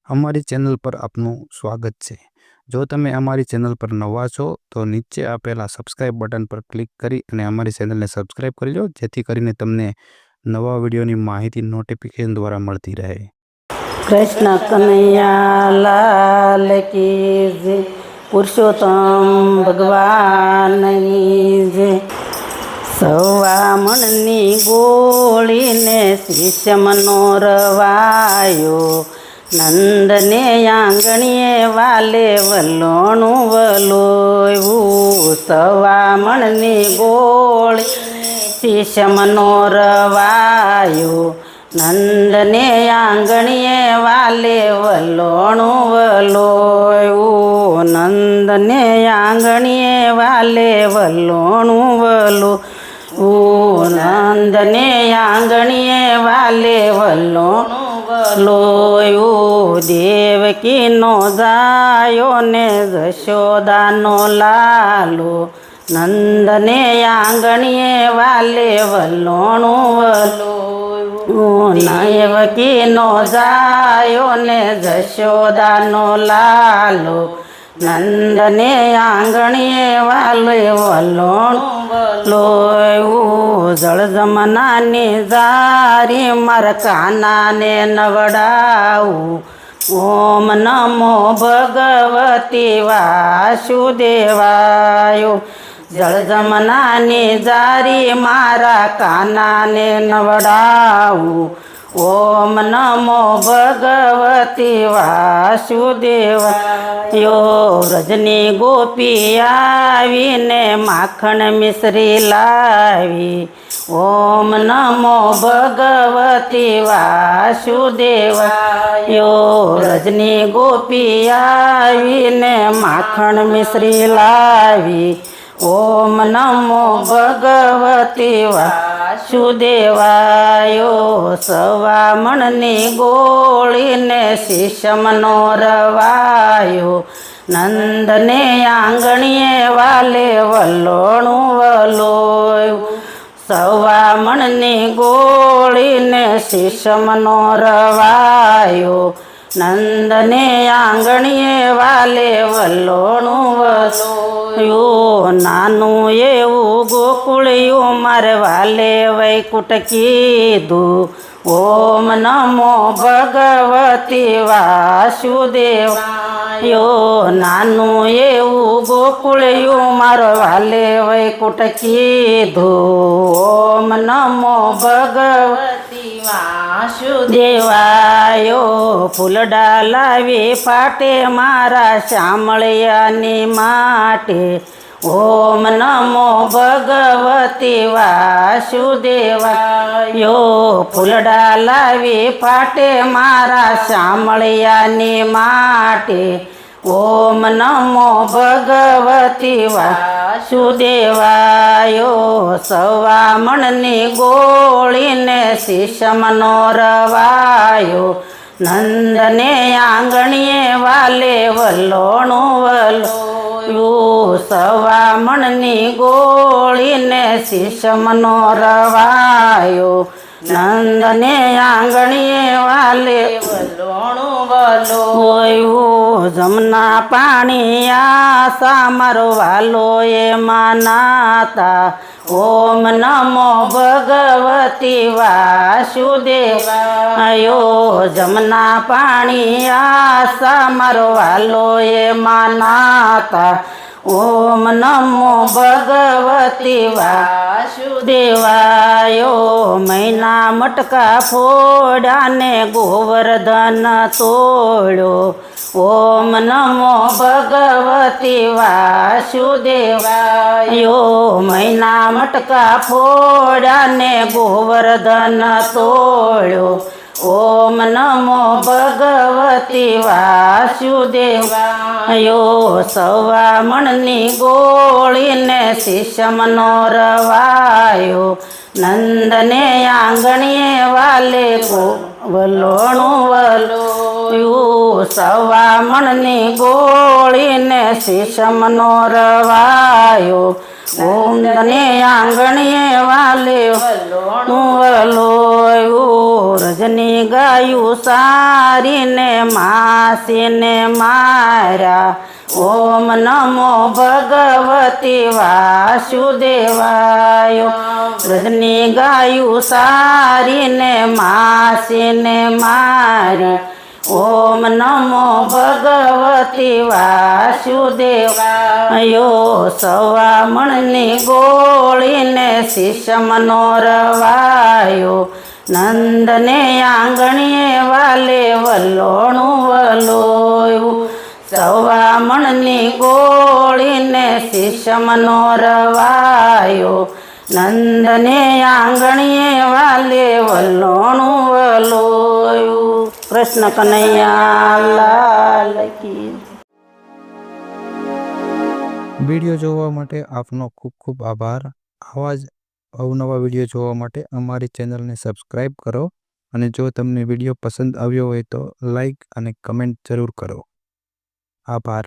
અમારી ચેનલ પર આપનું સ્વાગત છે। જો તમે અમારી ચેનલ પર નવા છો તો નીચે આપેલા સબસ્ક્રાઇબ બટન પર ક્લિક કરી અને અમારી ચેનલને સબસ્ક્રાઇબ કરી લો, જેથી કરીને તમને નવા વિડીયોની માહિતી નોટિફિકેશન દ્વારા મળતી રહે। कृष्ण कन्हैया लाल की जय, पुरुषोत्तम भगवान की जय। सवा मननी गोळी ने शिष्य मनोरवायो, नंद ने आंगणीए वाले वलोणु वलोयू। सवा मननी गोळी शिष्य मनोरवायो, नंद ने आंगणीए वाले वलोणु वलोयू। नंद ने आंगणीए वाले वलोणु वलो, नंद ने आंगणीए वाले वलोणु वलोयू। देवकी नो जायो ने जशोदा नो लालो, नंद ने आंगणीए वाले वलोणु वलो। देवकी नो जायो ने जशोदा नो लालो, नंद ने आंगणीए वाले वलोणु वलोयू। जळ जमना ने जारी मार काना ने नवडाऊ, ओम नमो भगवती वासुदेवाय। जळ जमना ने जारी मारा काना ने नवडाऊ, ओम नमो भगवती वासुदेवाय। रजनी गोपी आवीने माखण मिश्री लावी, ओम नमो भगवती वासुदेवाय। रजनी गोपी आवीने माखण मिश्री लावी, ओम नमो भगवती वासुदेवाय। सवा मननी गोळी ने शिष्य मनोरवायो, नंद ने आंगणीए वाले वलोणु वलोयू। सवा मननी गोळी ने शिष्य मनोरवायो, नंद ने आंगणीए वाले वलोणु वलोयू। नानु एवू गोकुळियू मारे वाले वैकुंठ कीधु, ओम नमो भगवती वासुदेवाय। नानु एवू गोकुळियू मारे वाले वैकुंठ कीधु, ओम नमो भगवती वासुदेवाय। फूलडा लावी फाटे मारा शामळियानी माटे, ओम नमो भगवती वासुदेवाय। फूलडा लावी फाटे मारा शामळियानी माटे, ओम नमो भगवती वासुदेवाय। सवा मननी गोळी ने शिष्य मनोरवायो, नंद ने आंगणीए वाले वलोणु वलोयू। सवा मननी गोळी ने शिष्य मनोरवायो, नंद ने आंगणीए वाले वलोणु वलोयू। जमना पाणी आसा मारो वालो ए मानाता, ओम नमो भगवती वासुदेवाय। जमना पाणी आसा मारो वालो ए मानाता, ओम नमो भगवती वासुदेवाय। मैना मटका फोड्या ने गोवर्धन तोड्यो, ओम नमो भगवती वासुदेवाय। मैना मटका फोड्या ने गोवर्धन तोड्यो, ओम नमो भगवती वासुदेवाय। सवा मननी गोळी ने शिष्य मनोरवायो, नंद ने आंगणीए वाले वलोणु वलोयू। सवा मननी गोळी ने शिष्य मनोरवायो, ઓમ તને આંગણીએ વાલે વલોયું રજની ગાયું સારીને માસીને માર્યા ઓમ નમો ભગવતી વાસુદેવાય રજની ગાયું સારીને માસીને મારી ઓમ નમો ભગવતી વાસુદેવાયો સવા મણની ગોળીને શીશમનો રવાયો નંદને આંગણીએ વાલે વલોણું વલોયું સવા મણની ગોળીને શીશમનો રવાયો નંદને આંગણીએ વાલે વલોણું વલોયું કૃષ્ણ કનૈયા લાલ કી વિડીયો જોવા માટે આપનો ખૂબ ખૂબ આભાર। આવા જ અવનવા વિડીયો જોવા માટે અમારી ચેનલને સબસ્ક્રાઈબ કરો અને જો તમને વિડીયો પસંદ આવ્યો હોય તો લાઈક અને કમેન્ટ જરૂર કરો। આભાર।